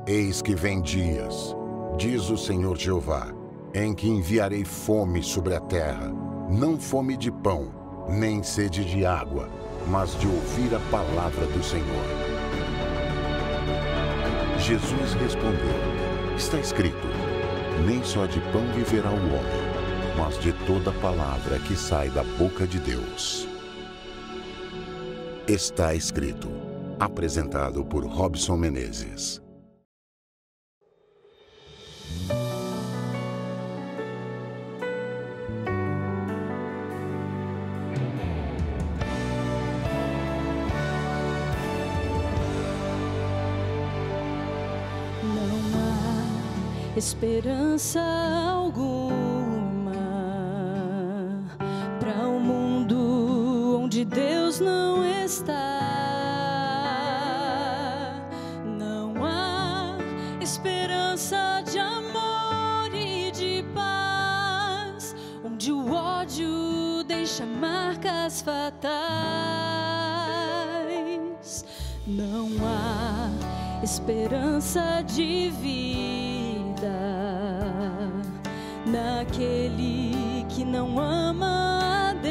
Eis que vem dias, diz o Senhor Jeová, em que enviarei fome sobre a terra, não fome de pão, nem sede de água, mas de ouvir a palavra do Senhor. Jesus respondeu: está escrito, nem só de pão viverá o homem, mas de toda palavra que sai da boca de Deus. Está escrito. Apresentado por Robson Menezes. Não há esperança alguma para um mundo onde Deus não está. Não há esperança de amor e de paz, onde o ódio deixa marcas fatais. Não há esperança de vida naquele que não ama a Deus.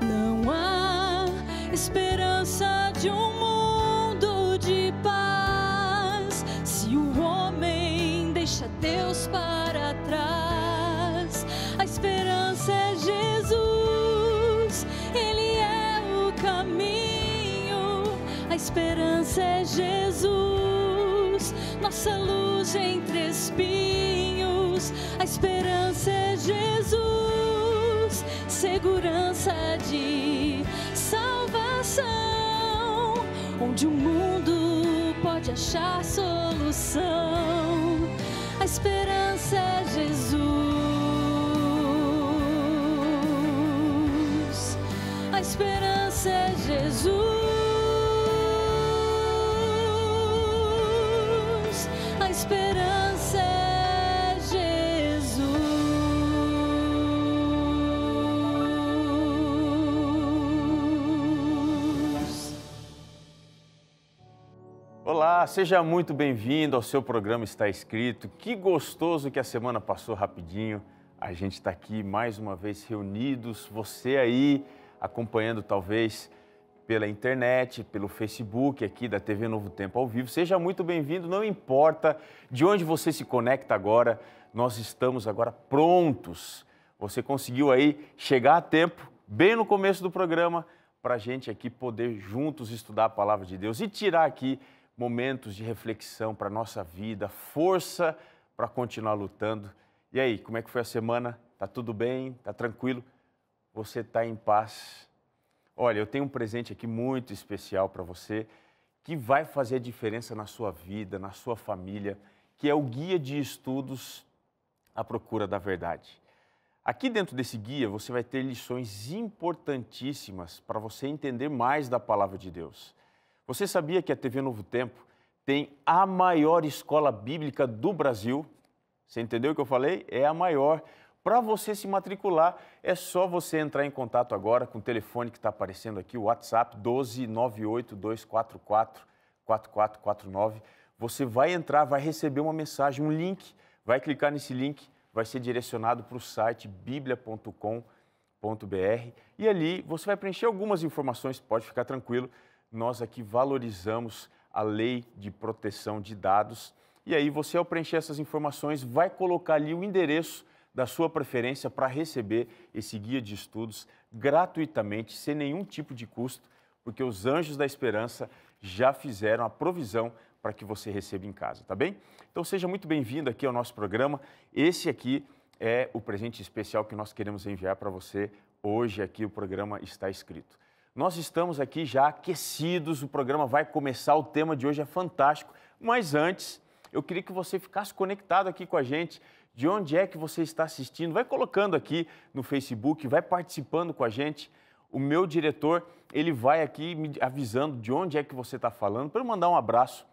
Não há esperança de um mundo de paz se o homem deixa Deus para trás. A esperança é Jesus, Ele é o caminho. A esperança é Jesus, nossa luz entre espinhos. A esperança é Jesus, segurança de salvação, onde o mundo pode achar solução. A esperança é Jesus. A esperança é Jesus. A esperança é Jesus. Olá, seja muito bem-vindo ao seu programa Está Escrito. Que gostoso que a semana passou rapidinho. A gente está aqui mais uma vez reunidos, você aí acompanhando talvez pela internet, pelo Facebook aqui da TV Novo Tempo ao vivo. Seja muito bem-vindo, não importa de onde você se conecta agora, nós estamos agora prontos. Você conseguiu aí chegar a tempo, bem no começo do programa, para a gente aqui poder juntos estudar a Palavra de Deus e tirar aqui momentos de reflexão para a nossa vida, força para continuar lutando. E aí, como é que foi a semana? Tá tudo bem? Tá tranquilo? Você está em paz? Olha, eu tenho um presente aqui muito especial para você, que vai fazer a diferença na sua vida, na sua família, que é o Guia de Estudos à Procura da Verdade. Aqui dentro desse guia você vai ter lições importantíssimas para você entender mais da Palavra de Deus. Você sabia que a TV Novo Tempo tem a maior escola bíblica do Brasil? Você entendeu o que eu falei? É a maior. Para você se matricular, é só você entrar em contato agora com o telefone que está aparecendo aqui, o WhatsApp 12982444449. Você vai entrar, vai receber uma mensagem, um link, vai clicar nesse link, vai ser direcionado para o site biblia.com.br e ali você vai preencher algumas informações, pode ficar tranquilo, nós aqui valorizamos a lei de proteção de dados e aí você ao preencher essas informações vai colocar ali o endereço da sua preferência para receber esse guia de estudos gratuitamente, sem nenhum tipo de custo, porque os Anjos da Esperança já fizeram a provisão para que você receba em casa, tá bem? Então seja muito bem-vindo aqui ao nosso programa. Esse aqui é o presente especial que nós queremos enviar para você hoje aqui, o programa Está Escrito. Nós estamos aqui já aquecidos, o programa vai começar, o tema de hoje é fantástico, mas antes eu queria que você ficasse conectado aqui com a gente. De onde é que você está assistindo? Vai colocando aqui no Facebook, vai participando com a gente. O meu diretor, ele vai aqui me avisando de onde é que você está falando, para eu mandar um abraço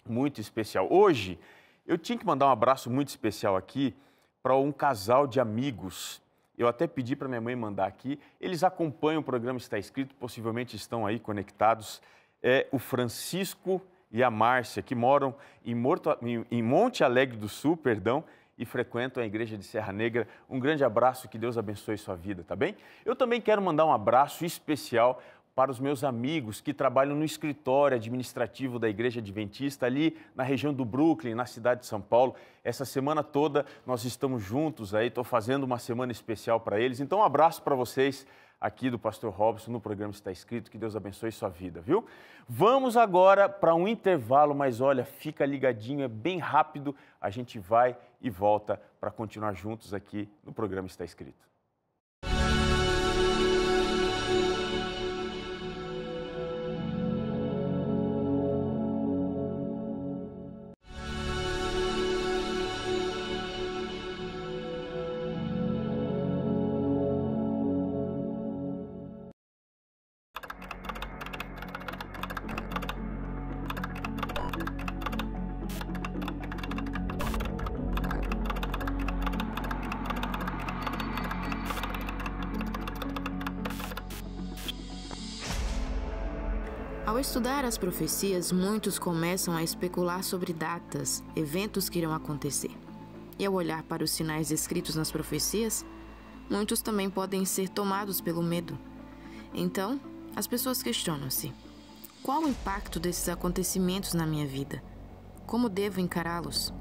muito especial. Hoje, eu tinha que mandar um abraço muito especial aqui para um casal de amigos. Eu até pedi para minha mãe mandar aqui. Eles acompanham o programa Está Escrito, possivelmente estão aí conectados. é o Francisco e a Márcia, que moram em Monte Alegre do Sul, e frequentam a igreja de Serra Negra. Um grande abraço, que Deus abençoe sua vida, tá bem? Eu também quero mandar um abraço especial para os meus amigos que trabalham no escritório administrativo da Igreja Adventista, ali na região do Brooklyn, na cidade de São Paulo. Essa semana toda nós estamos juntos aí, estou fazendo uma semana especial para eles. Então, um abraço para vocês aqui do Pastor Robson, no programa Está Escrito. Que Deus abençoe sua vida, viu? Vamos agora para um intervalo, mas olha, fica ligadinho, é bem rápido. A gente vai e volta para continuar juntos aqui no programa Está Escrito. Ao estudar as profecias, muitos começam a especular sobre datas, eventos que irão acontecer. E ao olhar para os sinais escritos nas profecias, muitos também podem ser tomados pelo medo. Então, as pessoas questionam-se: qual o impacto desses acontecimentos na minha vida? Como devo encará-los?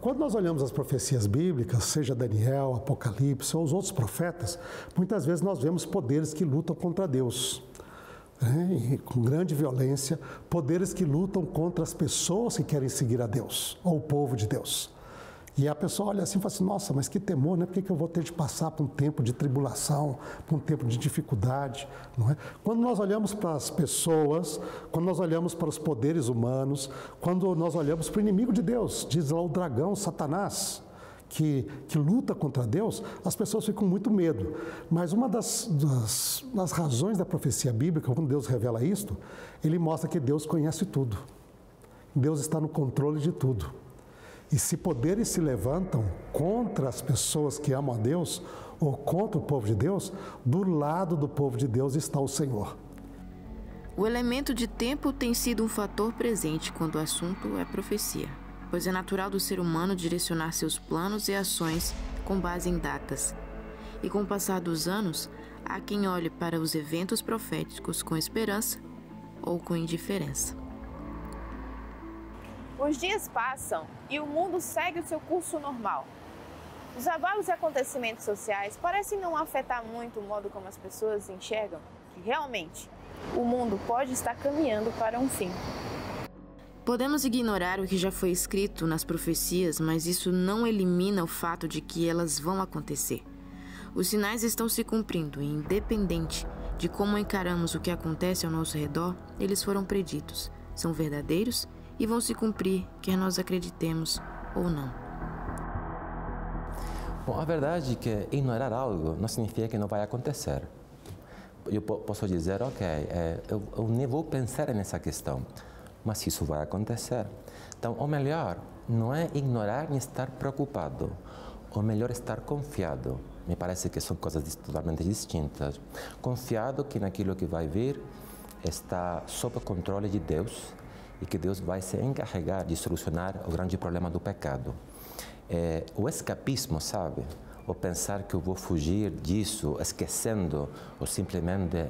Quando nós olhamos as profecias bíblicas, seja Daniel, Apocalipse ou os outros profetas, muitas vezes nós vemos poderes que lutam contra Deus. E com grande violência, poderes que lutam contra as pessoas que querem seguir a Deus, ou o povo de Deus. E a pessoa olha assim e fala assim: nossa, mas que temor, né? Por que eu vou ter de passar por um tempo de tribulação, por um tempo de dificuldade? Não é? Quando nós olhamos para as pessoas, quando nós olhamos para os poderes humanos, quando nós olhamos para o inimigo de Deus, diz lá o dragão, Satanás, que luta contra Deus, as pessoas ficam com muito medo. Mas uma das razões da profecia bíblica, quando Deus revela isto, ele mostra que Deus conhece tudo. Deus está no controle de tudo. E se poderes se levantam contra as pessoas que amam a Deus, ou contra o povo de Deus, do lado do povo de Deus está o Senhor. O elemento de tempo tem sido um fator presente quando o assunto é profecia, pois é natural do ser humano direcionar seus planos e ações com base em datas. E com o passar dos anos, há quem olhe para os eventos proféticos com esperança ou com indiferença. Os dias passam e o mundo segue o seu curso normal. Os abalos e acontecimentos sociais parecem não afetar muito o modo como as pessoas enxergam que realmente o mundo pode estar caminhando para um fim. Podemos ignorar o que já foi escrito nas profecias, mas isso não elimina o fato de que elas vão acontecer. Os sinais estão se cumprindo e, independente de como encaramos o que acontece ao nosso redor, eles foram preditos, são verdadeiros e vão se cumprir, quer nós acreditemos ou não. Bom, a verdade é que ignorar algo não significa que não vai acontecer. Eu posso dizer, ok, eu nem vou pensar nessa questão, mas isso vai acontecer. Então, o melhor não é ignorar nem estar preocupado. O melhor é estar confiado. Me parece que são coisas totalmente distintas. Confiado que naquilo que vai vir está sob o controle de Deus e que Deus vai se encarregar de solucionar o grande problema do pecado. O escapismo, sabe? Ou pensar que eu vou fugir disso, esquecendo, ou simplesmente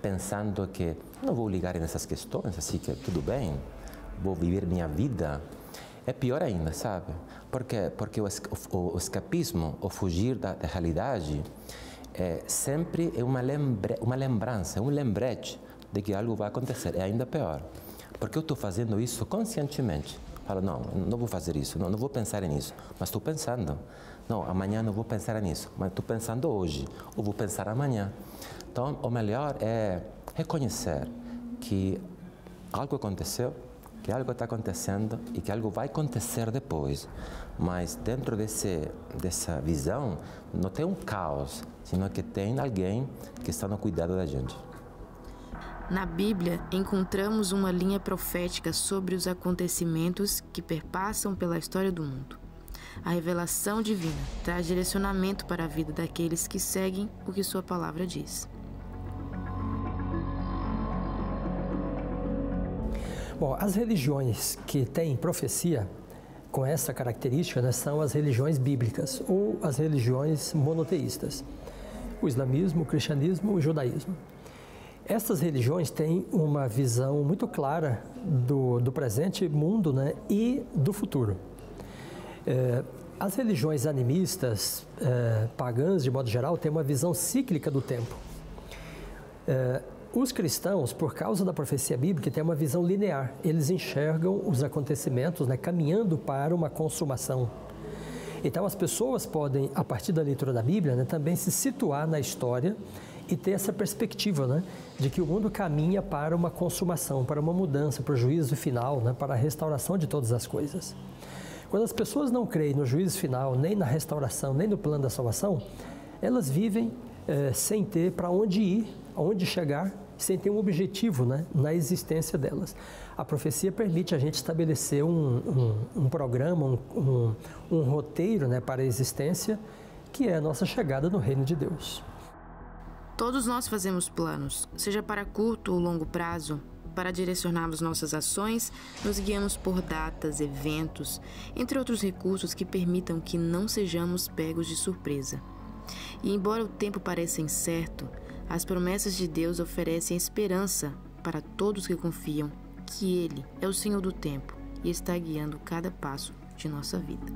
pensando que não vou ligar nessas questões, assim que tudo bem, vou viver minha vida, é pior ainda, sabe? Porque o escapismo, ou fugir da realidade, sempre é uma lembrança, um lembrete de que algo vai acontecer. É ainda pior, porque eu estou fazendo isso conscientemente. Falo, não vou fazer isso, não vou pensar nisso, mas estou pensando. Não, amanhã não vou pensar nisso, mas estou pensando hoje, ou vou pensar amanhã. Então, o melhor é reconhecer que algo aconteceu, que algo está acontecendo e que algo vai acontecer depois. Mas dentro dessa visão, não tem um caos, senão que tem alguém que está no cuidado da gente. Na Bíblia, encontramos uma linha profética sobre os acontecimentos que perpassam pela história do mundo. A revelação divina traz direcionamento para a vida daqueles que seguem o que sua palavra diz. Bom, as religiões que têm profecia com essa característica, né, são as religiões bíblicas ou as religiões monoteístas. O islamismo, o cristianismo, o judaísmo. Essas religiões têm uma visão muito clara do presente mundo, né, e do futuro. As religiões animistas, pagãs, de modo geral, têm uma visão cíclica do tempo. Os cristãos, por causa da profecia bíblica, têm uma visão linear. Eles enxergam os acontecimentos, né, caminhando para uma consumação. Então, as pessoas podem, a partir da leitura da Bíblia, né, também se situar na história e ter essa perspectiva, né, de que o mundo caminha para uma consumação, para uma mudança, para o juízo final, né, para a restauração de todas as coisas. Quando as pessoas não creem no juízo final, nem na restauração, nem no plano da salvação, elas vivem sem ter para onde ir, aonde chegar, sem ter um objetivo, né, na existência delas. A profecia permite a gente estabelecer um programa, um roteiro, né, para a existência, que é a nossa chegada no reino de Deus. Todos nós fazemos planos, seja para curto ou longo prazo. Para direcionarmos nossas ações, nos guiamos por datas, eventos, entre outros recursos que permitam que não sejamos pegos de surpresa. E embora o tempo pareça incerto, as promessas de Deus oferecem esperança para todos que confiam que Ele é o Senhor do tempo e está guiando cada passo de nossa vida.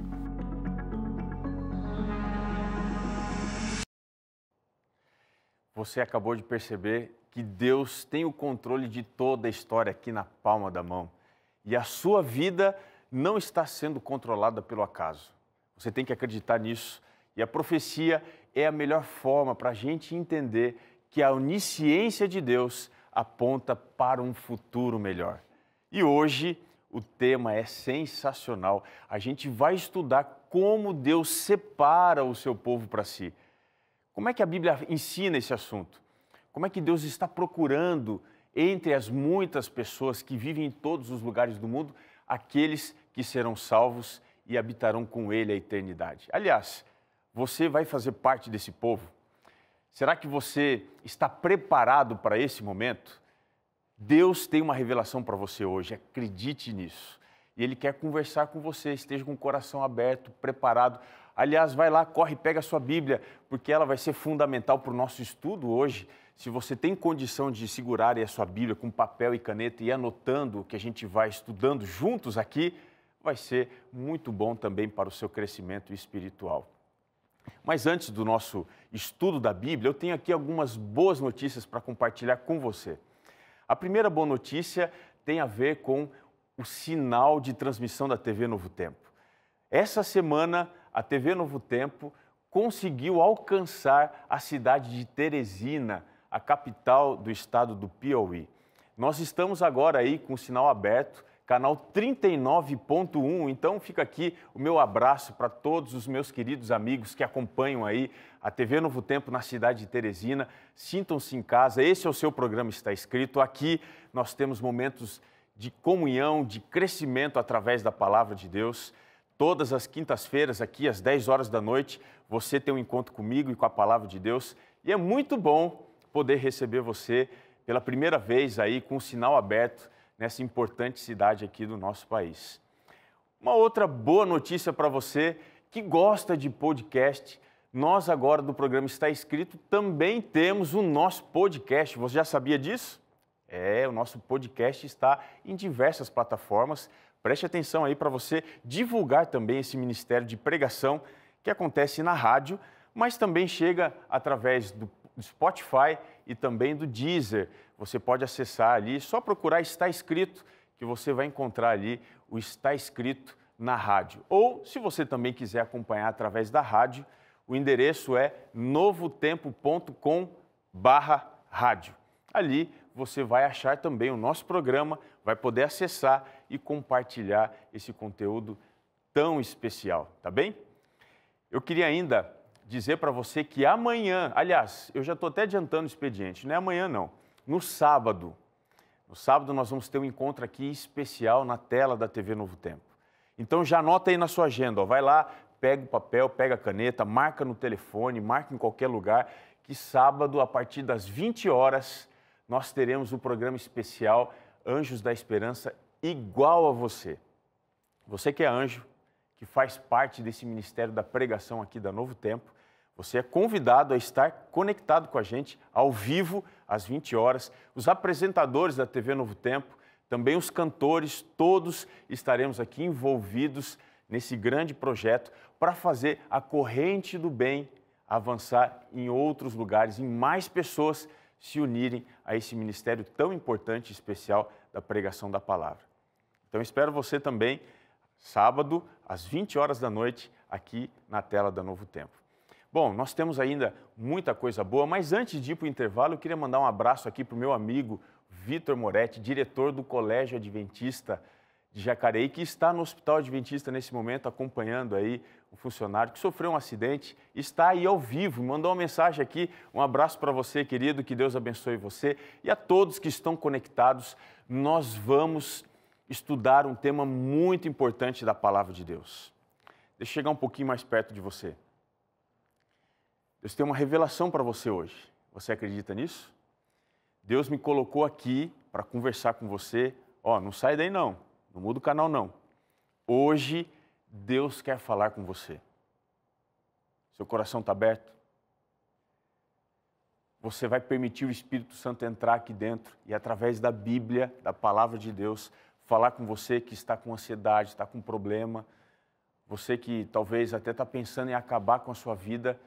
Você acabou de perceber que Deus tem o controle de toda a história aqui na palma da mão. E a sua vida não está sendo controlada pelo acaso. Você tem que acreditar nisso. E a profecia é a melhor forma para a gente entender que a onisciência de Deus aponta para um futuro melhor. E hoje o tema é sensacional. A gente vai estudar como Deus separa o seu povo para si. Como é que a Bíblia ensina esse assunto? Como é que Deus está procurando, entre as muitas pessoas que vivem em todos os lugares do mundo, aqueles que serão salvos e habitarão com Ele a eternidade? Aliás, você vai fazer parte desse povo? Será que você está preparado para esse momento? Deus tem uma revelação para você hoje, acredite nisso. E Ele quer conversar com você, esteja com o coração aberto, preparado. Aliás, vai lá, corre, pega a sua Bíblia, porque ela vai ser fundamental para o nosso estudo hoje. Se você tem condição de segurar aí a sua Bíblia com papel e caneta e anotando o que a gente vai estudando juntos aqui, vai ser muito bom também para o seu crescimento espiritual. Mas antes do nosso estudo da Bíblia, eu tenho aqui algumas boas notícias para compartilhar com você. A primeira boa notícia tem a ver com o sinal de transmissão da TV Novo Tempo. Essa semana, a TV Novo Tempo conseguiu alcançar a cidade de Teresina, a capital do estado do Piauí. Nós estamos agora aí com o sinal aberto, canal 39.1, então fica aqui o meu abraço para todos os meus queridos amigos que acompanham aí a TV Novo Tempo na cidade de Teresina. Sintam-se em casa, esse é o seu programa Está Escrito. Aqui nós temos momentos de comunhão, de crescimento através da Palavra de Deus. Todas as quintas-feiras, aqui às 10 horas da noite, você tem um encontro comigo e com a Palavra de Deus. E é muito bom poder receber você pela primeira vez aí com o sinal aberto nessa importante cidade aqui do nosso país. Uma outra boa notícia para você que gosta de podcast, nós agora do programa Está Escrito também temos o nosso podcast. Você já sabia disso? O nosso podcast está em diversas plataformas. Preste atenção aí para você divulgar também esse ministério de pregação que acontece na rádio, mas também chega através do Spotify e também do Deezer. Você pode acessar ali, só procurar Está Escrito, que você vai encontrar ali o Está Escrito na rádio. Ou, se você também quiser acompanhar através da rádio, o endereço é novotempo.com/rádio. Ali você vai achar também o nosso programa, vai poder acessar e compartilhar esse conteúdo tão especial, tá bem? Eu queria ainda dizer para você que amanhã, aliás, eu já estou até adiantando o expediente, não é amanhã não, no sábado nós vamos ter um encontro aqui especial na tela da TV Novo Tempo. Então já anota aí na sua agenda, ó, vai lá, pega o papel, pega a caneta, marca no telefone, marca em qualquer lugar, que sábado, a partir das 20 horas, nós teremos o programa especial Anjos da Esperança igual a você. Você que é anjo, que faz parte desse ministério da pregação aqui da Novo Tempo, você é convidado a estar conectado com a gente ao vivo, às 20 horas. Os apresentadores da TV Novo Tempo, também os cantores, todos estaremos aqui envolvidos nesse grande projeto para fazer a corrente do bem avançar em outros lugares, em mais pessoas se unirem a esse ministério tão importante e especial da pregação da palavra. Então, espero você também, sábado, às 20 horas da noite, aqui na tela da Novo Tempo. Bom, nós temos ainda muita coisa boa, mas antes de ir para o intervalo, eu queria mandar um abraço aqui para o meu amigo Vitor Moretti, diretor do Colégio Adventista de Jacareí, que está no Hospital Adventista nesse momento, acompanhando aí um funcionário que sofreu um acidente, está aí ao vivo, mandou uma mensagem aqui, um abraço para você, querido, que Deus abençoe você e a todos que estão conectados. Nós vamos estudar um tema muito importante da Palavra de Deus. Deixa eu chegar um pouquinho mais perto de você. Deus tem uma revelação para você hoje. Você acredita nisso? Deus me colocou aqui para conversar com você. Ó, não sai daí não, não muda o canal não. Hoje, Deus quer falar com você. Seu coração está aberto? Você vai permitir o Espírito Santo entrar aqui dentro e através da Bíblia, da Palavra de Deus, falar com você que está com ansiedade, está com problema, você que talvez até está pensando em acabar com a sua vida.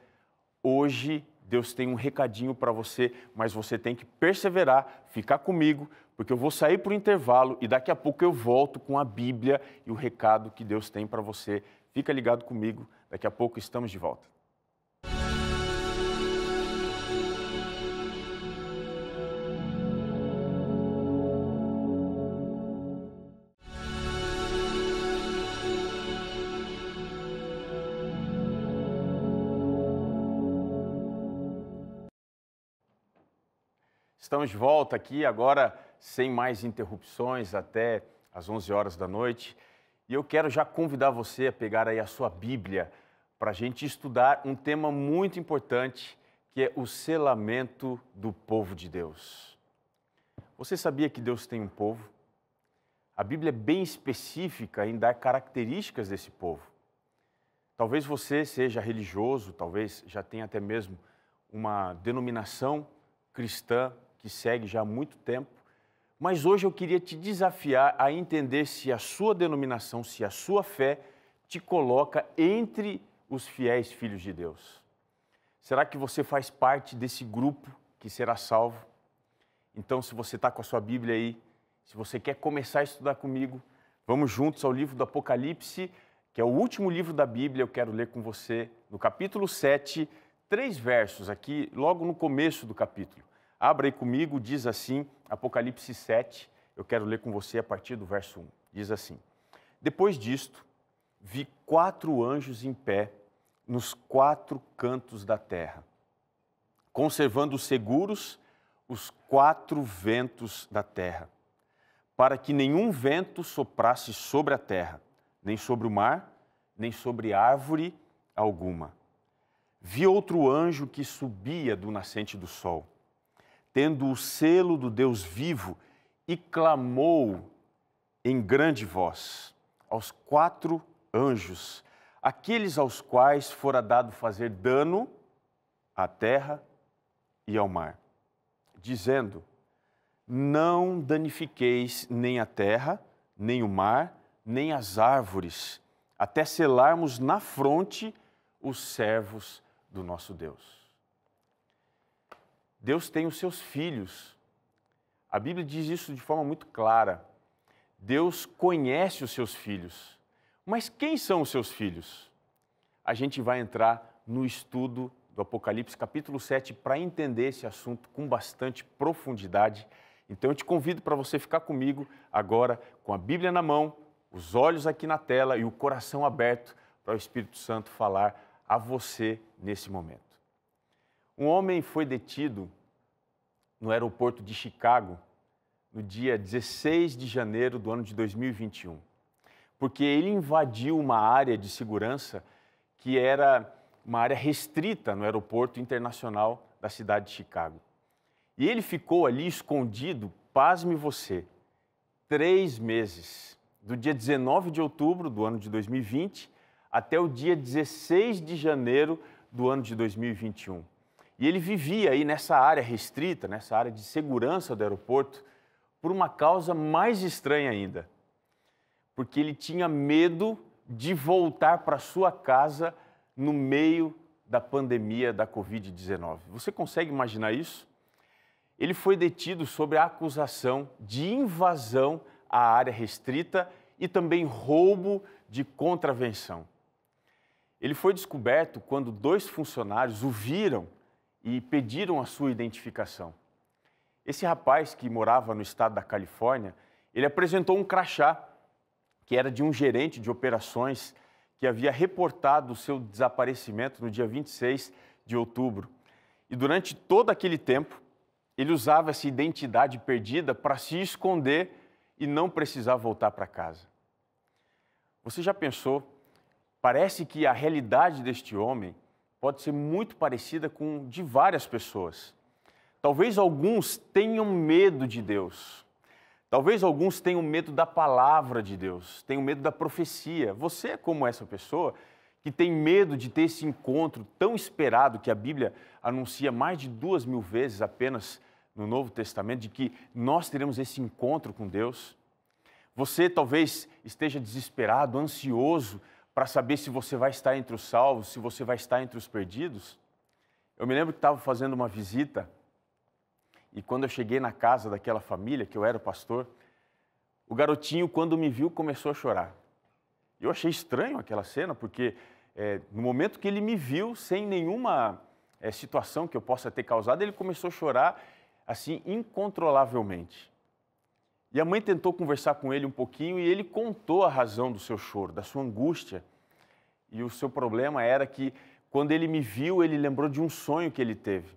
Hoje, Deus tem um recadinho para você, mas você tem que perseverar, ficar comigo, porque eu vou sair para o intervalo e daqui a pouco eu volto com a Bíblia e o recado que Deus tem para você. Fica ligado comigo, daqui a pouco estamos de volta. Estamos de volta aqui agora, sem mais interrupções, até às 11 horas da noite. E eu quero já convidar você a pegar aí a sua Bíblia para a gente estudar um tema muito importante, que é o selamento do povo de Deus. Você sabia que Deus tem um povo? A Bíblia é bem específica em dar características desse povo. Talvez você seja religioso, talvez já tenha até mesmo uma denominação cristã, que segue já há muito tempo, mas hoje eu queria te desafiar a entender se a sua denominação, se a sua fé te coloca entre os fiéis filhos de Deus. Será que você faz parte desse grupo que será salvo? Então, se você está com a sua Bíblia aí, se você quer começar a estudar comigo, vamos juntos ao livro do Apocalipse, que é o último livro da Bíblia. Eu quero ler com você no capítulo 7, 3 versos aqui, logo no começo do capítulo. Abra aí comigo, diz assim, Apocalipse 7, eu quero ler com você a partir do verso 1. Diz assim: Depois disto, vi 4 anjos em pé nos 4 cantos da terra, conservando seguros os 4 ventos da terra, para que nenhum vento soprasse sobre a terra, nem sobre o mar, nem sobre árvore alguma. Vi outro anjo que subia do nascente do sol, tendo o selo do Deus vivo, e clamou em grande voz aos 4 anjos, aqueles aos quais fora dado fazer dano à terra e ao mar, dizendo: Não danifiqueis nem a terra, nem o mar, nem as árvores, até selarmos na fronte os servos do nosso Deus. Deus tem os seus filhos. A Bíblia diz isso de forma muito clara. Deus conhece os seus filhos. Mas quem são os seus filhos? A gente vai entrar no estudo do Apocalipse, capítulo 7, para entender esse assunto com bastante profundidade. Então eu te convido para você ficar comigo agora com a Bíblia na mão, os olhos aqui na tela e o coração aberto para o Espírito Santo falar a você nesse momento. Um homem foi detido no aeroporto de Chicago no dia 16 de janeiro do ano de 2021, porque ele invadiu uma área de segurança que era uma área restrita no aeroporto internacional da cidade de Chicago. E ele ficou ali escondido, pasme você, 3 meses, do dia 19 de outubro do ano de 2020 até o dia 16 de janeiro do ano de 2021. E ele vivia aí nessa área restrita, nessa área de segurança do aeroporto, por uma causa mais estranha ainda. Porque ele tinha medo de voltar para sua casa no meio da pandemia da Covid-19. Você consegue imaginar isso? Ele foi detido sob a acusação de invasão à área restrita e também roubo de contravenção. Ele foi descoberto quando 2 funcionários o viram e pediram a sua identificação. Esse rapaz, que morava no estado da Califórnia, ele apresentou um crachá, que era de um gerente de operações que havia reportado o seu desaparecimento no dia 26 de outubro. E durante todo aquele tempo, ele usava essa identidade perdida para se esconder e não precisar voltar para casa. Você já pensou? Parece que a realidade deste homem pode ser muito parecida com de várias pessoas. Talvez alguns tenham medo de Deus. Talvez alguns tenham medo da palavra de Deus, tenham medo da profecia. Você é como essa pessoa que tem medo de ter esse encontro tão esperado que a Bíblia anuncia mais de 2.000 vezes apenas no Novo Testamento, de que nós teremos esse encontro com Deus. Você talvez esteja desesperado, ansioso para saber se você vai estar entre os salvos, se você vai estar entre os perdidos. Eu me lembro que estava fazendo uma visita e quando eu cheguei na casa daquela família, que eu era pastor, o garotinho, quando me viu, começou a chorar. Eu achei estranho aquela cena, porque no momento que ele me viu, sem nenhuma situação que eu possa ter causado, ele começou a chorar assim, incontrolavelmente. E a mãe tentou conversar com ele um pouquinho e ele contou a razão do seu choro, da sua angústia. E o seu problema era que, quando ele me viu, ele lembrou de um sonho que ele teve.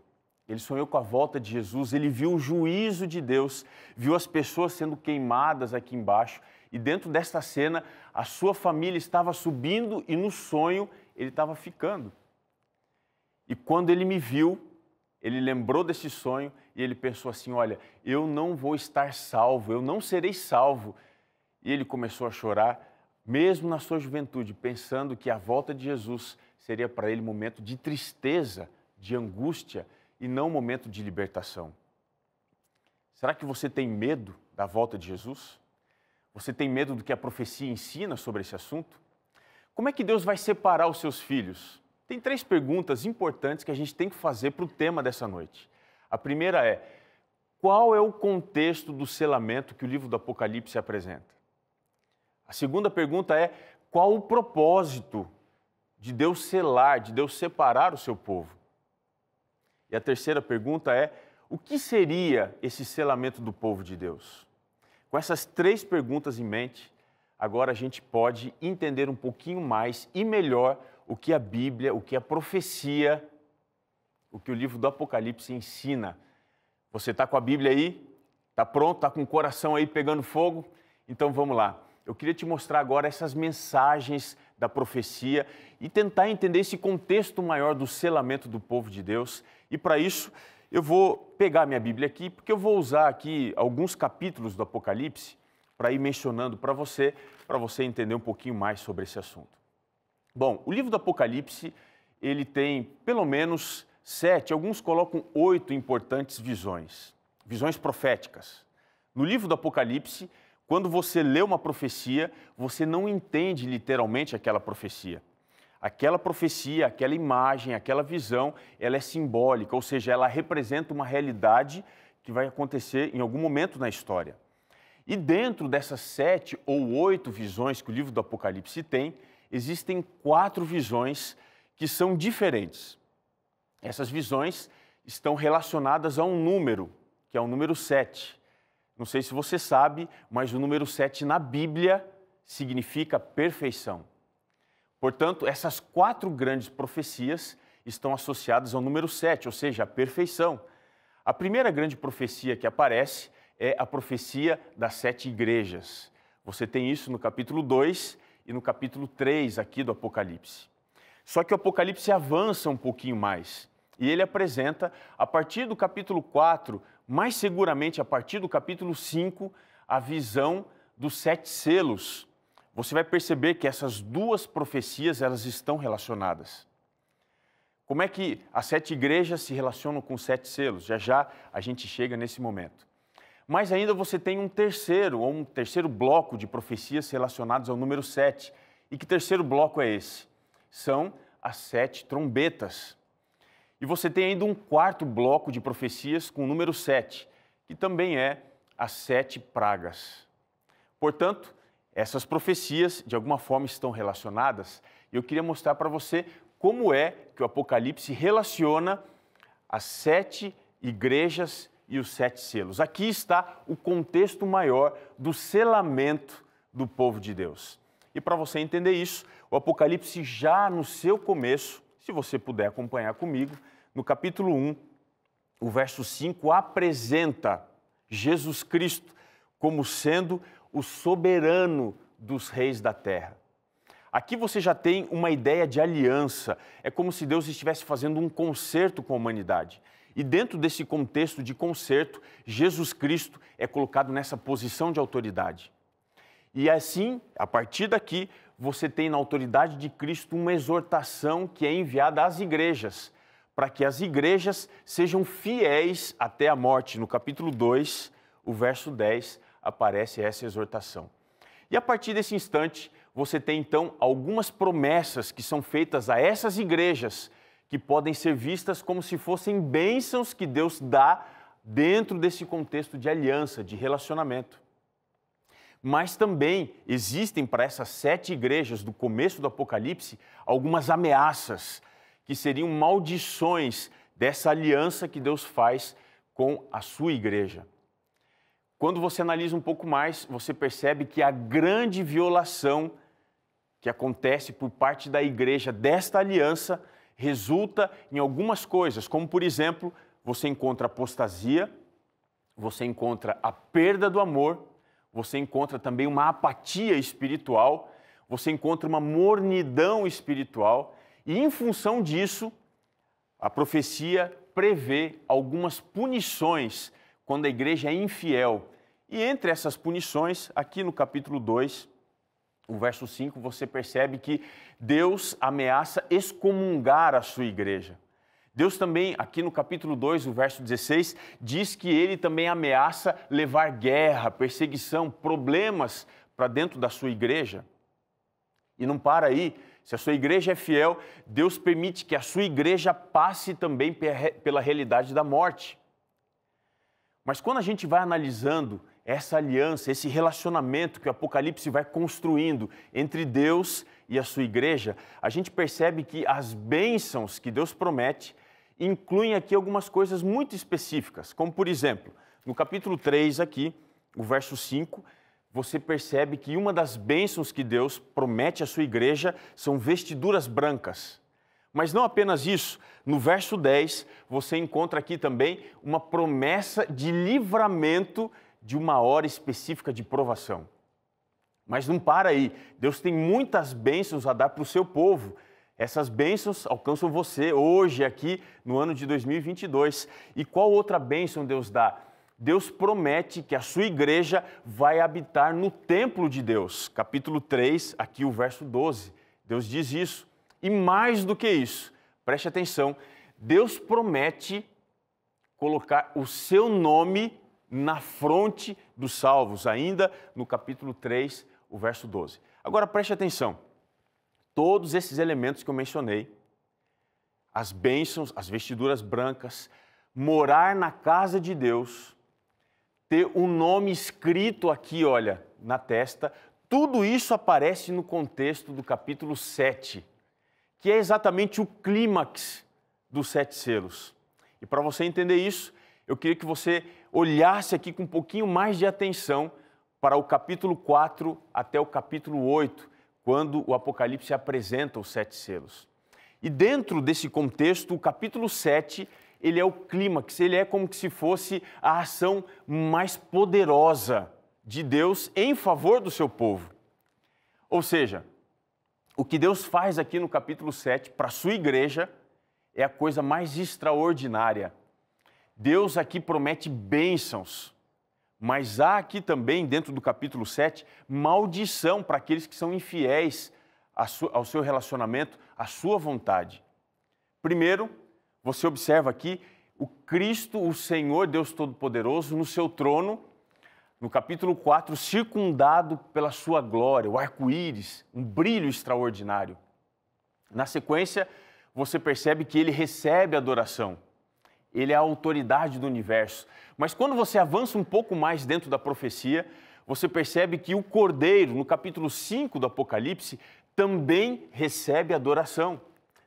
Ele sonhou com a volta de Jesus, ele viu o juízo de Deus, viu as pessoas sendo queimadas aqui embaixo. E dentro desta cena, a sua família estava subindo e no sonho ele estava ficando. E quando ele me viu, ele lembrou desse sonho e ele pensou assim, olha, eu não vou estar salvo, eu não serei salvo. E ele começou a chorar, mesmo na sua juventude, pensando que a volta de Jesus seria para ele um momento de tristeza, de angústia e não um momento de libertação. Será que você tem medo da volta de Jesus? Você tem medo do que a profecia ensina sobre esse assunto? Como é que Deus vai separar os seus filhos? Tem 3 perguntas importantes que a gente tem que fazer para o tema dessa noite. A primeira é, qual é o contexto do selamento que o livro do Apocalipse apresenta? A segunda pergunta é, qual o propósito de Deus selar, de Deus separar o seu povo? E a terceira pergunta é, o que seria esse selamento do povo de Deus? Com essas 3 perguntas em mente, agora a gente pode entender um pouquinho mais e melhor o que a Bíblia, o que a profecia, o que o livro do Apocalipse ensina. Você está com a Bíblia aí? Está pronto? Está com o coração aí pegando fogo? Então vamos lá. Eu queria te mostrar agora essas mensagens da profecia e tentar entender esse contexto maior do selamento do povo de Deus. E para isso, eu vou pegar minha Bíblia aqui, porque eu vou usar aqui alguns capítulos do Apocalipse para ir mencionando para você entender um pouquinho mais sobre esse assunto. Bom, o livro do Apocalipse, ele tem pelo menos 7, alguns colocam 8 importantes visões proféticas. No livro do Apocalipse, quando você lê uma profecia, você não entende literalmente aquela profecia. Aquela profecia, aquela imagem, aquela visão, ela é simbólica, ou seja, ela representa uma realidade que vai acontecer em algum momento na história. E dentro dessas 7 ou 8 visões que o livro do Apocalipse tem, existem 4 visões que são diferentes. Essas visões estão relacionadas a um número, que é o número 7. Não sei se você sabe, mas o número 7 na Bíblia significa perfeição. Portanto, essas 4 grandes profecias estão associadas ao número 7, ou seja, a perfeição. A primeira grande profecia que aparece é a profecia das 7 igrejas. Você tem isso no capítulo 2 e no capítulo 3 aqui do Apocalipse. Só que o Apocalipse avança um pouquinho mais e ele apresenta, a partir do capítulo 4, mais seguramente a partir do capítulo 5, a visão dos 7 selos. Você vai perceber que essas duas profecias, elas estão relacionadas. Como é que as 7 igrejas se relacionam com os 7 selos? Já já a gente chega nesse momento. Mas ainda você tem um terceiro bloco de profecias relacionadas ao número 7. E que terceiro bloco é esse? São as 7 trombetas. E você tem ainda um quarto bloco de profecias com o número 7, que também é as 7 pragas. Portanto, essas profecias, de alguma forma, estão relacionadas. E eu queria mostrar para você como é que o Apocalipse relaciona as 7 igrejas e os 7 selos. Aqui está o contexto maior do selamento do povo de Deus. E para você entender isso, o Apocalipse já no seu começo, se você puder acompanhar comigo, no capítulo 1, o verso 5, apresenta Jesus Cristo como sendo o soberano dos reis da terra. Aqui você já tem uma ideia de aliança. É como se Deus estivesse fazendo um concerto com a humanidade. E dentro desse contexto de concerto, Jesus Cristo é colocado nessa posição de autoridade. E assim, a partir daqui, você tem na autoridade de Cristo uma exortação que é enviada às igrejas, para que as igrejas sejam fiéis até a morte. No capítulo 2, o verso 10, aparece essa exortação. E a partir desse instante, você tem então algumas promessas que são feitas a essas igrejas, que podem ser vistas como se fossem bênçãos que Deus dá dentro desse contexto de aliança, de relacionamento. Mas também existem para essas 7 igrejas do começo do Apocalipse algumas ameaças, que seriam maldições dessa aliança que Deus faz com a sua igreja. Quando você analisa um pouco mais, você percebe que a grande violação que acontece por parte da igreja desta aliança resulta em algumas coisas, como por exemplo, você encontra apostasia, você encontra a perda do amor, você encontra também uma apatia espiritual, você encontra uma mornidão espiritual e em função disso, a profecia prevê algumas punições quando a igreja é infiel. E entre essas punições, aqui no capítulo 2, o verso 5, você percebe que Deus ameaça excomungar a sua igreja. Deus também, aqui no capítulo 2, o verso 16, diz que ele também ameaça levar guerra, perseguição, problemas para dentro da sua igreja. E não para aí. Se a sua igreja é fiel, Deus permite que a sua igreja passe também pela realidade da morte. Mas quando a gente vai analisando essa aliança, esse relacionamento que o Apocalipse vai construindo entre Deus e a sua igreja, a gente percebe que as bênçãos que Deus promete incluem aqui algumas coisas muito específicas, como por exemplo, no capítulo 3 aqui, o verso 5, você percebe que uma das bênçãos que Deus promete à sua igreja são vestiduras brancas. Mas não apenas isso, no verso 10, você encontra aqui também uma promessa de livramento de uma hora específica de provação. Mas não para aí, Deus tem muitas bênçãos a dar para o seu povo. Essas bênçãos alcançam você hoje, aqui no ano de 2022. E qual outra bênção Deus dá? Deus promete que a sua igreja vai habitar no templo de Deus. Capítulo 3, aqui o verso 12. Deus diz isso. E mais do que isso, preste atenção, Deus promete colocar o seu nome na fronte dos salvos, ainda no capítulo 3, o verso 12. Agora preste atenção, todos esses elementos que eu mencionei, as bênçãos, as vestiduras brancas, morar na casa de Deus, ter um nome escrito aqui, olha, na testa, tudo isso aparece no contexto do capítulo 7, que é exatamente o clímax dos 7 selos. E para você entender isso, eu queria que você olhasse aqui com um pouquinho mais de atenção para o capítulo 4 até o capítulo 8, quando o Apocalipse apresenta os 7 selos. E dentro desse contexto, o capítulo 7, ele é o clímax, ele é como se fosse a ação mais poderosa de Deus em favor do seu povo. Ou seja, o que Deus faz aqui no capítulo 7 para a sua igreja é a coisa mais extraordinária. Deus aqui promete bênçãos, Mas há aqui também, dentro do capítulo 7, maldição para aqueles que são infiéis ao seu relacionamento, à sua vontade. Primeiro, você observa aqui o Cristo, o Senhor Deus Todo-Poderoso, no seu trono, no capítulo 4, circundado pela sua glória, o arco-íris, um brilho extraordinário. Na sequência, você percebe que ele recebe adoração. Ele é a autoridade do universo. Mas quando você avança um pouco mais dentro da profecia, você percebe que o Cordeiro, no capítulo 5 do Apocalipse, também recebe adoração.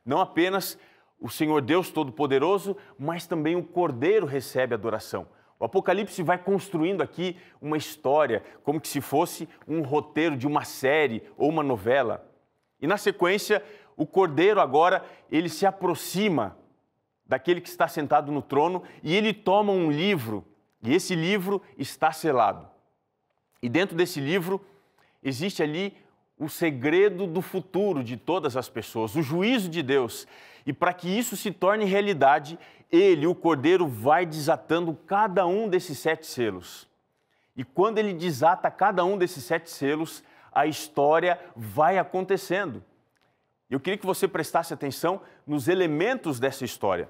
Não apenas o Senhor Deus Todo-Poderoso, mas também o Cordeiro recebe adoração. O Apocalipse vai construindo aqui uma história, como que se fosse um roteiro de uma série ou uma novela. E na sequência, o Cordeiro agora, ele se aproxima daquele que está sentado no trono e ele toma um livro, e esse livro está selado. E dentro desse livro existe ali o segredo do futuro de todas as pessoas, o juízo de Deus. E para que isso se torne realidade, ele, o Cordeiro, vai desatando cada um desses 7 selos. E quando ele desata cada um desses 7 selos, a história vai acontecendo. Eu queria que você prestasse atenção nos elementos dessa história.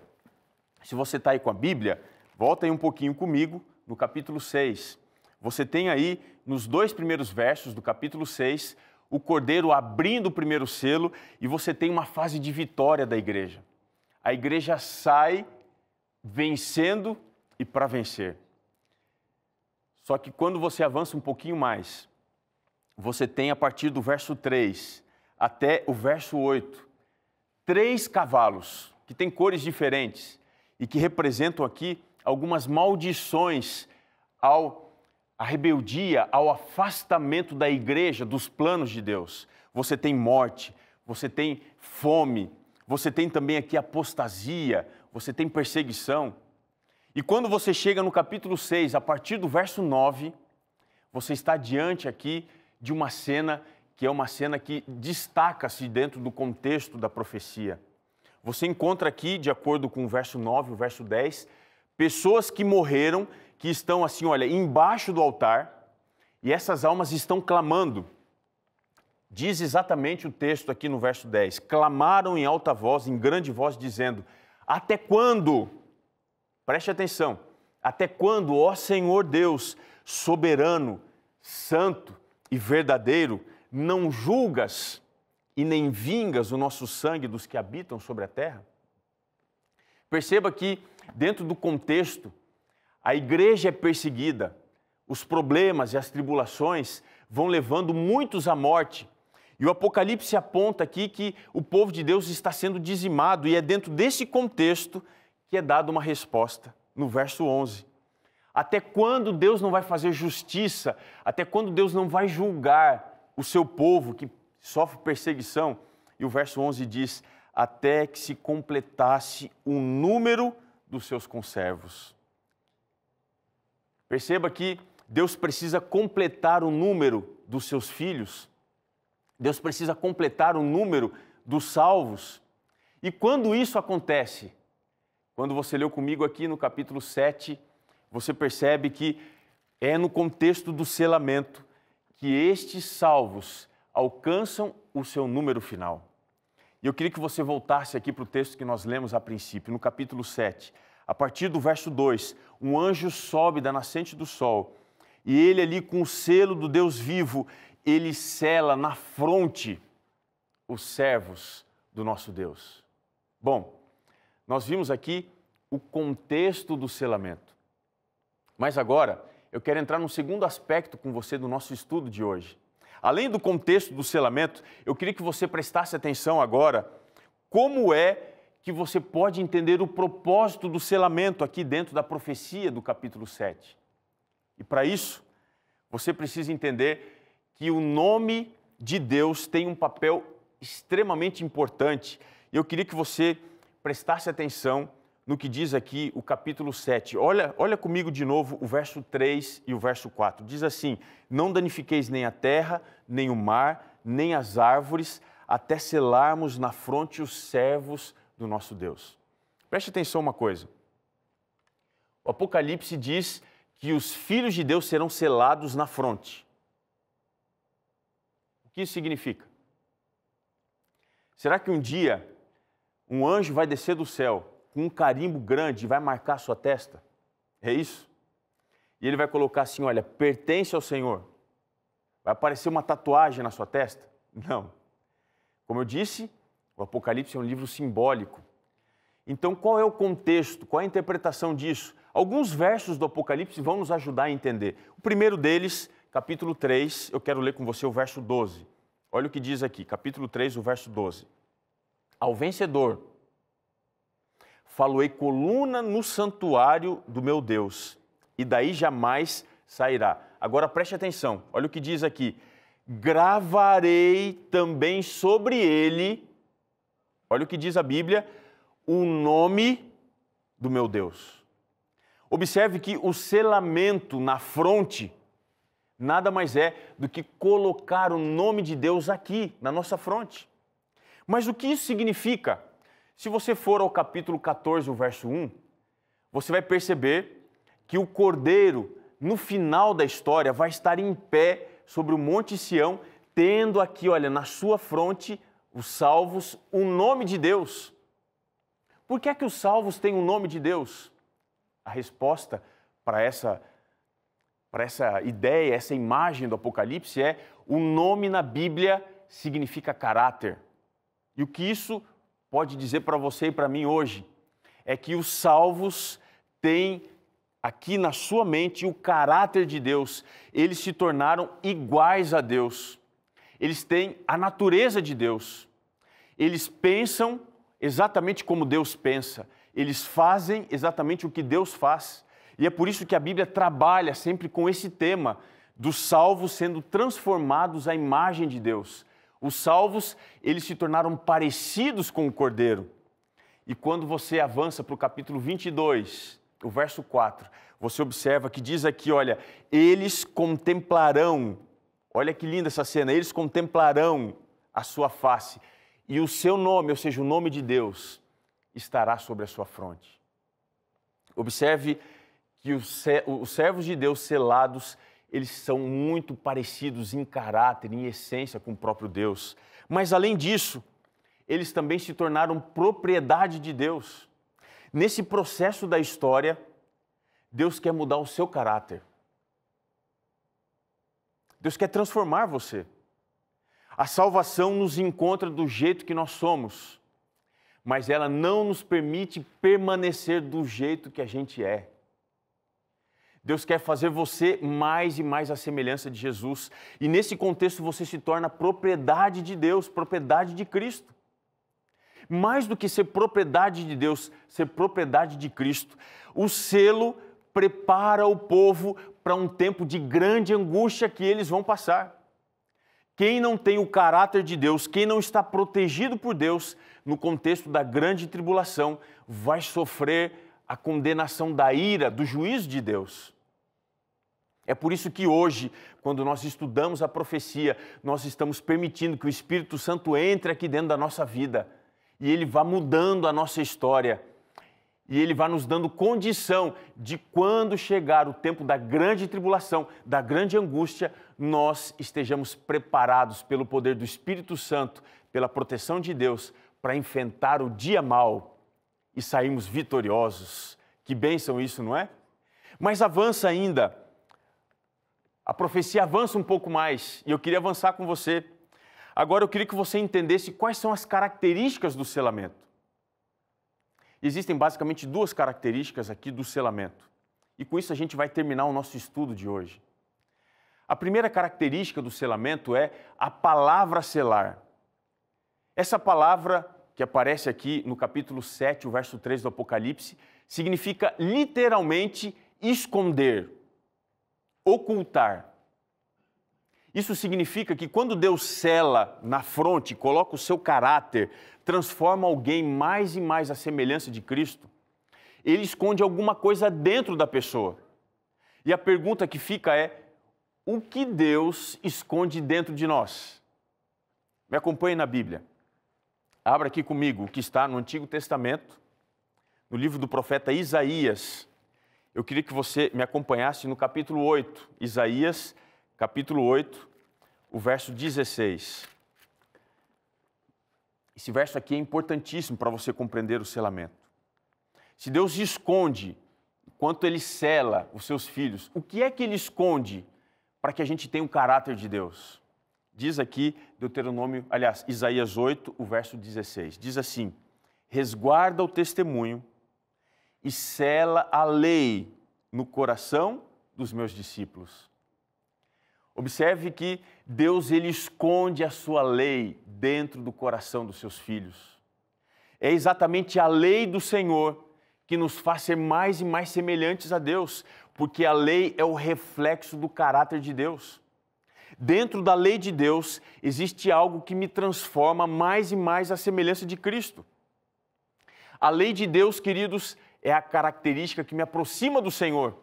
Se você está aí com a Bíblia, volta aí um pouquinho comigo no capítulo 6. Você tem aí, nos 2 primeiros versos do capítulo 6, o Cordeiro abrindo o primeiro selo e você tem uma fase de vitória da igreja. A igreja sai vencendo e para vencer. Só que quando você avança um pouquinho mais, você tem a partir do verso 3 até o verso 8, 3 cavalos que têm cores diferentes e que representam aqui algumas maldições à rebeldia, ao afastamento da igreja dos planos de Deus. Você tem morte, você tem fome, você tem também aqui apostasia, você tem perseguição. E quando você chega no capítulo 6, a partir do verso 9, você está diante aqui de uma cena que é uma cena que destaca-se dentro do contexto da profecia. Você encontra aqui, de acordo com o verso 9 e o verso 10, pessoas que morreram, que estão assim, olha, embaixo do altar, e essas almas estão clamando. Diz exatamente o texto aqui no verso 10, clamaram em alta voz, em grande voz, dizendo, até quando? Preste atenção, até quando, ó Senhor Deus, soberano, santo e verdadeiro, não julgas e nem vingas o nosso sangue dos que habitam sobre a terra? Perceba que, dentro do contexto, a igreja é perseguida, os problemas e as tribulações vão levando muitos à morte. E o Apocalipse aponta aqui que o povo de Deus está sendo dizimado, e é dentro desse contexto que é dada uma resposta, no verso 11. Até quando Deus não vai fazer justiça? Até quando Deus não vai julgar o seu povo que sofre perseguição? E o verso 11 diz, até que se completasse o número dos seus conservos. Perceba que Deus precisa completar o número dos seus filhos. Deus precisa completar o número dos salvos. E quando isso acontece? Quando você leu comigo aqui no capítulo 7, você percebe que é no contexto do selamento que estes salvos alcançam o seu número final. E eu queria que você voltasse aqui para o texto que nós lemos a princípio, no capítulo 7. A partir do verso 2, um anjo sobe da nascente do sol, e ele ali com o selo do Deus vivo, ele sela na fronte os servos do nosso Deus. Bom, nós vimos aqui o contexto do selamento. Mas agora, eu quero entrar num segundo aspecto com você do nosso estudo de hoje. Além do contexto do selamento, eu queria que você prestasse atenção agora como é que você pode entender o propósito do selamento aqui dentro da profecia do capítulo 7. E para isso, você precisa entender que o nome de Deus tem um papel extremamente importante. E eu queria que você prestasse atenção no que diz aqui o capítulo 7. Olha comigo de novo o verso 3 e o verso 4. Diz assim, não danifiqueis nem a terra, nem o mar, nem as árvores, até selarmos na fronte os servos do nosso Deus. Preste atenção uma coisa. O Apocalipse diz que os filhos de Deus serão selados na fronte. O que isso significa? Será que um dia um anjo vai descer do céu com um carimbo grande e vai marcar a sua testa? É isso? E ele vai colocar assim, olha, pertence ao Senhor. Vai aparecer uma tatuagem na sua testa? Não. Como eu disse, o Apocalipse é um livro simbólico. Então, qual é o contexto? Qual é a interpretação disso? Alguns versos do Apocalipse vão nos ajudar a entender. O primeiro deles, capítulo 3, eu quero ler com você o verso 12. Olha o que diz aqui, capítulo 3, o verso 12. Ao vencedor, faloei coluna no santuário do meu Deus, e daí jamais sairá. Agora preste atenção, olha o que diz aqui. Gravarei também sobre ele, olha o que diz a Bíblia, o nome do meu Deus. Observe que o selamento na fronte nada mais é do que colocar o nome de Deus aqui, na nossa fronte. Mas o que isso significa? Se você for ao capítulo 14, o verso 1, você vai perceber que o Cordeiro, no final da história, vai estar em pé sobre o Monte Sião, tendo aqui, olha, na sua fronte, os salvos, o nome de Deus. Por que é que os salvos têm o nome de Deus? A resposta para essa ideia, essa imagem do Apocalipse é: o nome na Bíblia significa caráter. E o que isso pode dizer para você e para mim hoje é que os salvos têm aqui na sua mente o caráter de Deus. Eles se tornaram iguais a Deus. Eles têm a natureza de Deus. Eles pensam exatamente como Deus pensa. Eles fazem exatamente o que Deus faz. E é por isso que a Bíblia trabalha sempre com esse tema dos salvos sendo transformados à imagem de Deus. Os salvos, eles se tornaram parecidos com o Cordeiro. E quando você avança para o capítulo 22, o verso 4, você observa que diz aqui, olha, eles contemplarão, olha que linda essa cena, eles contemplarão a sua face e o seu nome, ou seja, o nome de Deus, estará sobre a sua fronte. Observe que os servos de Deus selados, eles são muito parecidos em caráter, em essência com o próprio Deus. Mas além disso, eles também se tornaram propriedade de Deus. Nesse processo da história, Deus quer mudar o seu caráter. Deus quer transformar você. A salvação nos encontra do jeito que nós somos, mas ela não nos permite permanecer do jeito que a gente é. Deus quer fazer você mais e mais à semelhança de Jesus. E nesse contexto você se torna propriedade de Deus, propriedade de Cristo. Mais do que ser propriedade de Deus, ser propriedade de Cristo, o selo prepara o povo para um tempo de grande angústia que eles vão passar. Quem não tem o caráter de Deus, quem não está protegido por Deus, no contexto da grande tribulação, vai sofrer a condenação da ira, do juízo de Deus. É por isso que hoje, quando nós estudamos a profecia, nós estamos permitindo que o Espírito Santo entre aqui dentro da nossa vida e ele vá mudando a nossa história. E ele vai nos dando condição de quando chegar o tempo da grande tribulação, da grande angústia, nós estejamos preparados pelo poder do Espírito Santo, pela proteção de Deus, para enfrentar o dia mau e sairmos vitoriosos. Que bênção isso, não é? Mas avança ainda. A profecia avança um pouco mais e eu queria avançar com você. Agora eu queria que você entendesse quais são as características do selamento. Existem basicamente duas características aqui do selamento. E com isso a gente vai terminar o nosso estudo de hoje. A primeira característica do selamento é a palavra selar. Essa palavra que aparece aqui no capítulo 7, o verso 3 do Apocalipse, significa literalmente esconder, ocultar. Isso significa que quando Deus sela na fronte, coloca o seu caráter, transforma alguém mais e mais à semelhança de Cristo, ele esconde alguma coisa dentro da pessoa. E a pergunta que fica é: o que Deus esconde dentro de nós? Me acompanhe na Bíblia. Abra aqui comigo o que está no Antigo Testamento, no livro do profeta Isaías. eu queria que você me acompanhasse no capítulo 8, Isaías, capítulo 8, o verso 16. Esse verso aqui é importantíssimo para você compreender o selamento. Se Deus esconde enquanto Ele sela os seus filhos, o que é que Ele esconde para que a gente tenha o caráter de Deus? Diz aqui Isaías 8, o verso 16. Diz assim: resguarda o testemunho e sela a lei no coração dos meus discípulos. Observe que Deus, Ele esconde a sua lei dentro do coração dos seus filhos. É exatamente a lei do Senhor que nos faz ser mais e mais semelhantes a Deus, porque a lei é o reflexo do caráter de Deus. Dentro da lei de Deus existe algo que me transforma mais e mais à semelhança de Cristo. A lei de Deus, queridos, é a característica que me aproxima do Senhor.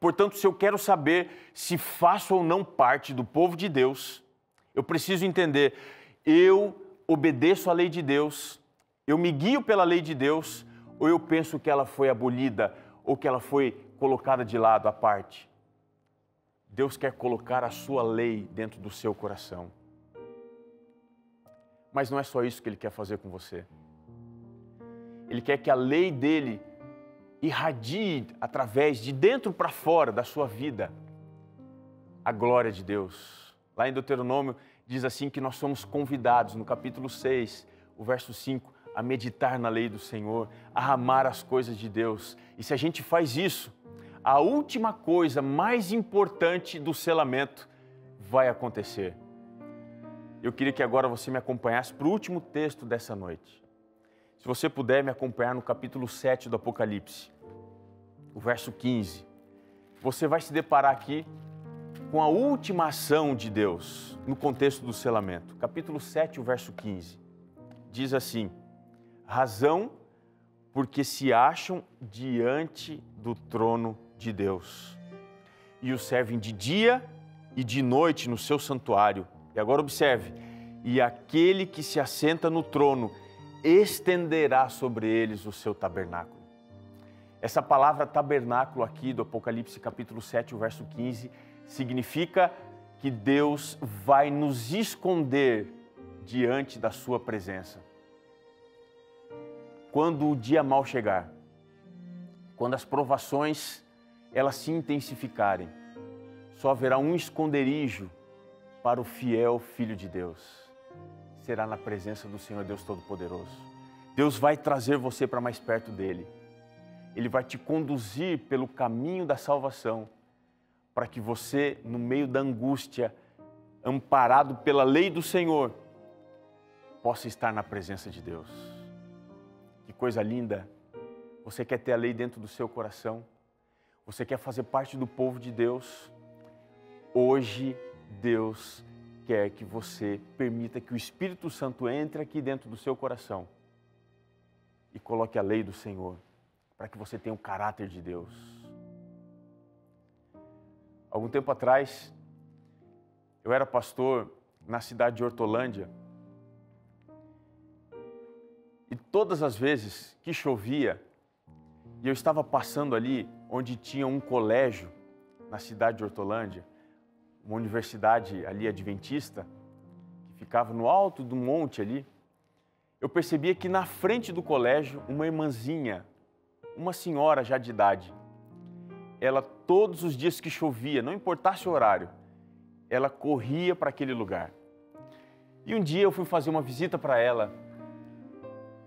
Portanto, se eu quero saber se faço ou não parte do povo de Deus, eu preciso entender, eu obedeço à lei de Deus, eu me guio pela lei de Deus, ou eu penso que ela foi abolida, ou que ela foi colocada de lado, à parte. Deus quer colocar a sua lei dentro do seu coração. Mas não é só isso que Ele quer fazer com você. Ele quer que a lei dEle irradie através de dentro para fora da sua vida a glória de Deus. Lá em Deuteronômio diz assim que nós somos convidados, no capítulo 6, o verso 5, a meditar na lei do Senhor, a amar as coisas de Deus. E se a gente faz isso, a última coisa mais importante do selamento vai acontecer. Eu queria que agora você me acompanhasse para o último texto dessa noite. Se você puder me acompanhar no capítulo 7 do Apocalipse, o verso 15, você vai se deparar aqui com a última ação de Deus no contexto do selamento. Capítulo 7, o verso 15, diz assim: razão porque se acham diante do trono de Deus e o servem de dia e de noite no seu santuário. E agora observe, e aquele que se assenta no trono estenderá sobre eles o seu tabernáculo. Essa palavra tabernáculo aqui do Apocalipse capítulo 7, o verso 15, significa que Deus vai nos esconder diante da sua presença. Quando o dia mau chegar, quando as provações elas se intensificarem, só haverá um esconderijo para o fiel Filho de Deus. Será na presença do Senhor Deus Todo-Poderoso. Deus vai trazer você para mais perto dEle. Ele vai te conduzir pelo caminho da salvação, para que você, no meio da angústia, amparado pela lei do Senhor, possa estar na presença de Deus. Que coisa linda! Você quer ter a lei dentro do seu coração? Você quer fazer parte do povo de Deus? Hoje, Deus quer que você permita que o Espírito Santo entre aqui dentro do seu coração e coloque a lei do Senhor, para que você tenha o caráter de Deus. Algum tempo atrás, eu era pastor na cidade de Hortolândia e todas as vezes que chovia e eu estava passando ali onde tinha um colégio na cidade de Hortolândia, uma universidade ali adventista, que ficava no alto do monte ali, eu percebia que na frente do colégio, uma irmãzinha, uma senhora já de idade, ela todos os dias que chovia, não importasse o horário, ela corria para aquele lugar. E um dia eu fui fazer uma visita para ela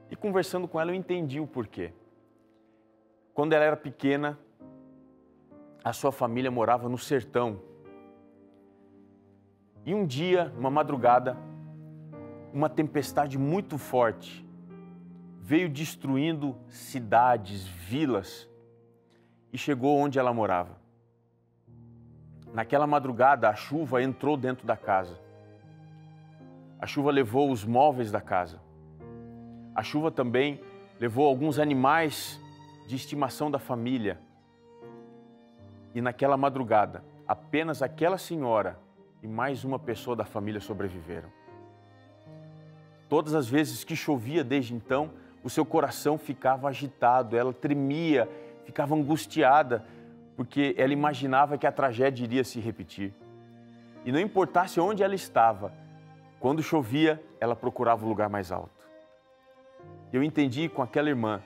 e conversando com ela eu entendi o porquê. Quando ela era pequena, a sua família morava no sertão. E um dia, uma madrugada, uma tempestade muito forte veio destruindo cidades, vilas e chegou onde ela morava. Naquela madrugada, a chuva entrou dentro da casa. A chuva levou os móveis da casa. A chuva também levou alguns animais de estimação da família. E naquela madrugada, apenas aquela senhora e mais uma pessoa da família sobreviveram. Todas as vezes que chovia desde então, o seu coração ficava agitado, ela tremia, ficava angustiada, porque ela imaginava que a tragédia iria se repetir. E não importasse onde ela estava, quando chovia, ela procurava o lugar mais alto. Eu entendi com aquela irmã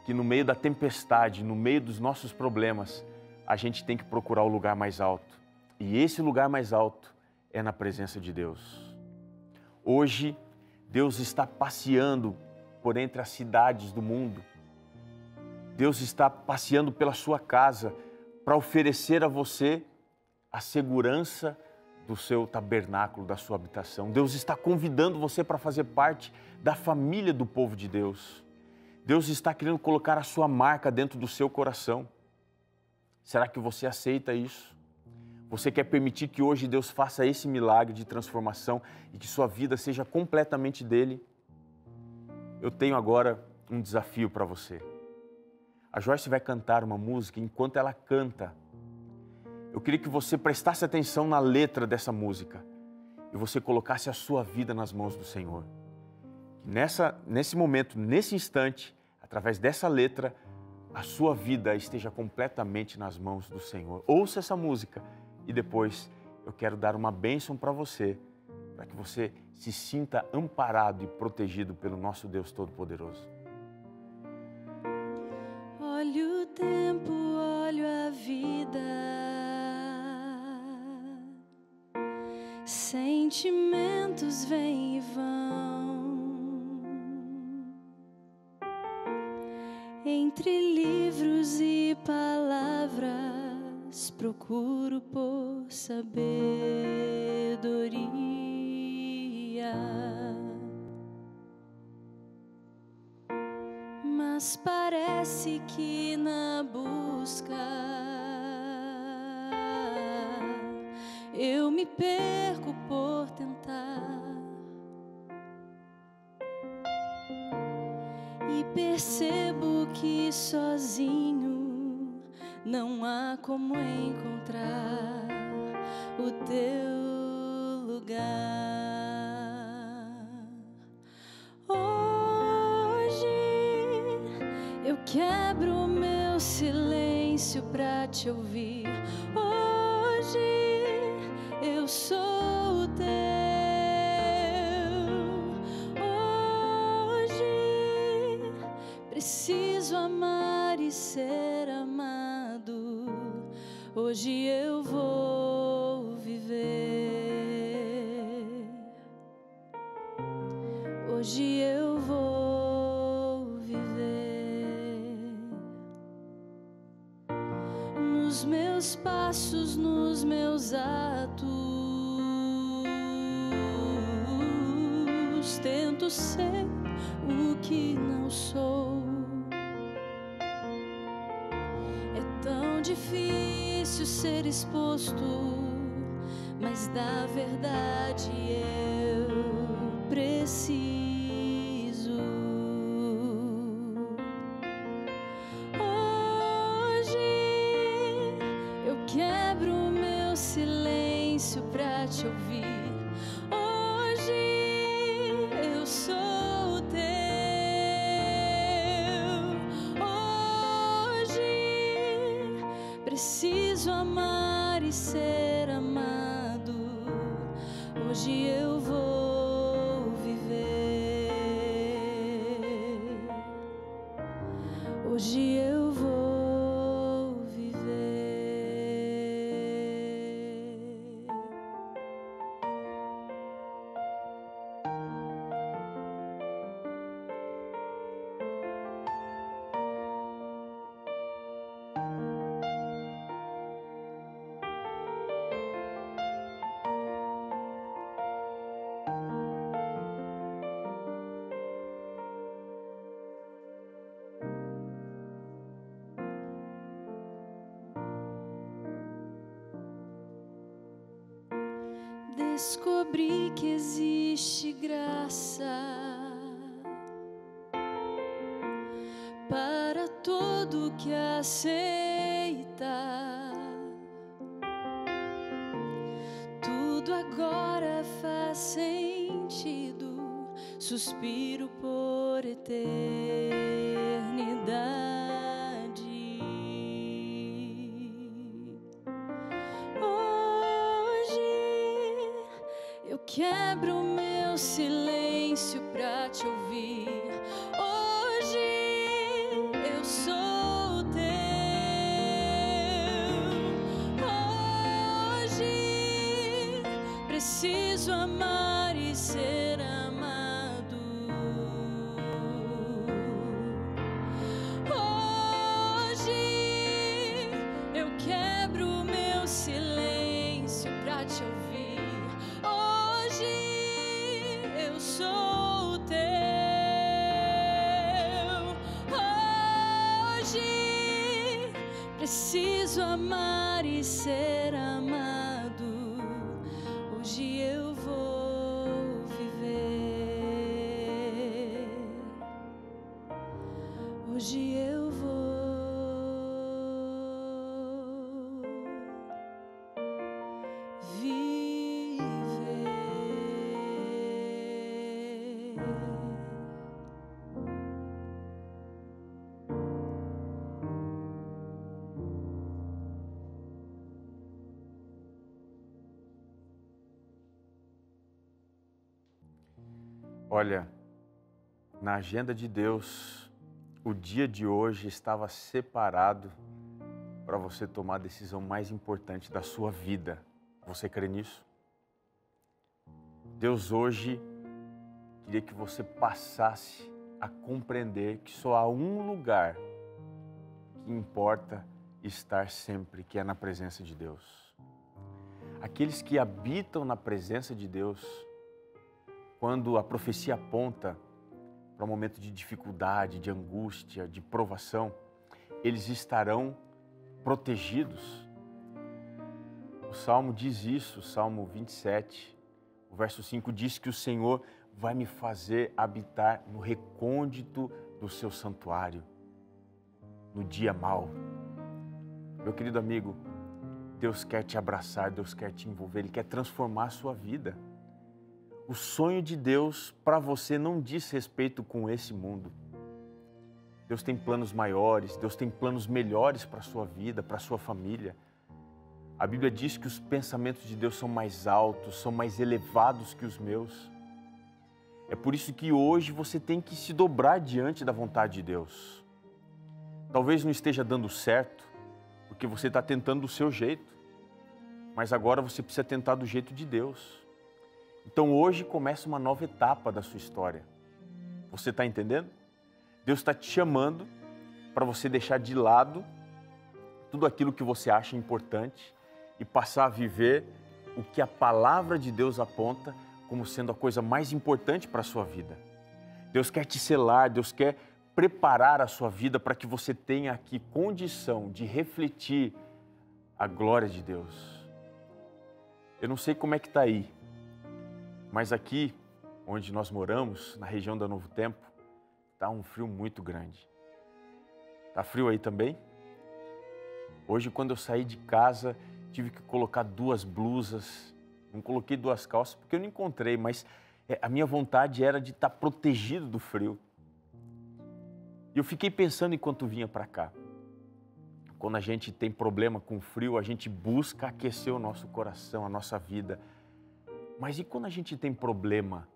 que no meio da tempestade, no meio dos nossos problemas, a gente tem que procurar o lugar mais alto. E esse lugar mais alto é na presença de Deus. Hoje, Deus está passeando por entre as cidades do mundo. Deus está passeando pela sua casa para oferecer a você a segurança do seu tabernáculo, da sua habitação. Deus está convidando você para fazer parte da família do povo de Deus. Deus está querendo colocar a sua marca dentro do seu coração. Será que você aceita isso? Você quer permitir que hoje Deus faça esse milagre de transformação e que sua vida seja completamente dele? Eu tenho agora um desafio para você. A Joyce vai cantar uma música. Enquanto ela canta, eu queria que você prestasse atenção na letra dessa música e você colocasse a sua vida nas mãos do Senhor. Nesse momento, nesse instante, através dessa letra, a sua vida esteja completamente nas mãos do Senhor. Ouça essa música e depois eu quero dar uma bênção para você, para que você se sinta amparado e protegido pelo nosso Deus Todo-Poderoso. Olho o tempo, olho a vida, sentimentos vêm e vão, entre livros e palavras procuro por sabedoria, mas parece que na busca eu me perco por tentar e percebo que sozinho não há como encontrar o teu lugar. Eu quebro o meu silêncio pra te ouvir. Hoje eu sou o teu. Hoje preciso amar e ser amado. Hoje eu vou viver. Hoje eu vou viver. Nos meus passos, nos meus atos, tento ser o que não sou. É tão difícil ser exposto, mas da verdade eu preciso. Quebro o meu silêncio pra te ouvir. Hoje eu sou o teu. Hoje preciso amar e ser amado. Hoje eu vou viver. Hoje eu vou. Descobri que existe graça para todo que aceita. Tudo agora faz sentido, suspiro por eternidade. quebro meu silêncio pra te ouvir. Hoje eu sou teu. Hoje preciso amar e ser amado. Hoje eu quebro meu silêncio pra te ouvir. Hoje eu sou teu. Hoje preciso amar e ser amado. Hoje eu vou viver. Hoje eu vou Olha, na agenda de Deus, o dia de hoje estava separado para você tomar a decisão mais importante da sua vida. Você crê nisso? Deus hoje queria que você passasse a compreender que só há um lugar que importa estar sempre, que é na presença de Deus. Aqueles que habitam na presença de Deus, quando a profecia aponta para um momento de dificuldade, de angústia, de provação, eles estarão protegidos. O Salmo diz isso, o Salmo 27, o verso 5 diz que o Senhor vai me fazer habitar no recôndito do seu santuário, no dia mau. Meu querido amigo, Deus quer te abraçar, Deus quer te envolver, Ele quer transformar a sua vida. O sonho de Deus para você não diz respeito com esse mundo. Deus tem planos maiores, Deus tem planos melhores para a sua vida, para a sua família. A Bíblia diz que os pensamentos de Deus são mais altos, são mais elevados que os meus. É por isso que hoje você tem que se dobrar diante da vontade de Deus. Talvez não esteja dando certo, porque você está tentando do seu jeito, mas agora você precisa tentar do jeito de Deus. Então hoje começa uma nova etapa da sua história. Você está entendendo? Deus está te chamando para você deixar de lado tudo aquilo que você acha importante e passar a viver o que a palavra de Deus aponta como sendo a coisa mais importante para a sua vida. Deus quer te selar, Deus quer preparar a sua vida para que você tenha aqui condição de refletir a glória de Deus. Eu não sei como é que está aí, mas aqui, onde nós moramos, na região da Novo Tempo, está um frio muito grande. Está frio aí também? Hoje, quando eu saí de casa, tive que colocar 2 blusas, não coloquei 2 calças porque eu não encontrei, mas a minha vontade era de estar protegido do frio. E eu fiquei pensando enquanto vinha para cá. Quando a gente tem problema com frio, a gente busca aquecer o nosso coração, a nossa vida. Mas e quando a gente tem problema?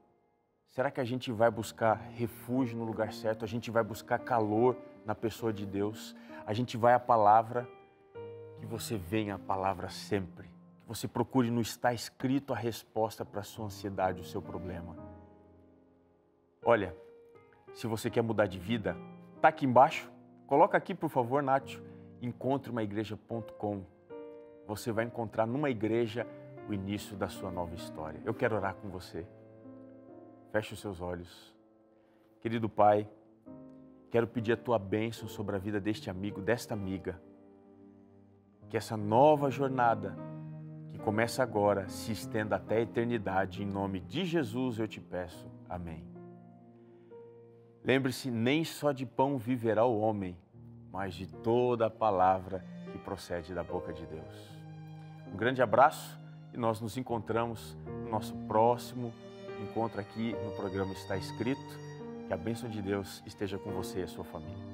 Será que a gente vai buscar refúgio no lugar certo? A gente vai buscar calor na pessoa de Deus? A gente vai à palavra? Que você venha à palavra sempre. Que você procure no Está Escrito a resposta para a sua ansiedade, o seu problema. Olha, se você quer mudar de vida, tá aqui embaixo. Coloca aqui, por favor, Nátio, encontreumaigreja.com. Você vai encontrar numa igreja o início da sua nova história. Eu quero orar com você. Feche os seus olhos. Querido Pai, quero pedir a Tua bênção sobre a vida deste amigo, desta amiga. Que essa nova jornada, que começa agora, se estenda até a eternidade. Em nome de Jesus eu te peço. Amém. Lembre-se, nem só de pão viverá o homem, mas de toda a palavra que procede da boca de Deus. Um grande abraço. E nós nos encontramos no nosso próximo encontro aqui no programa Está Escrito. Que a bênção de Deus esteja com você e a sua família.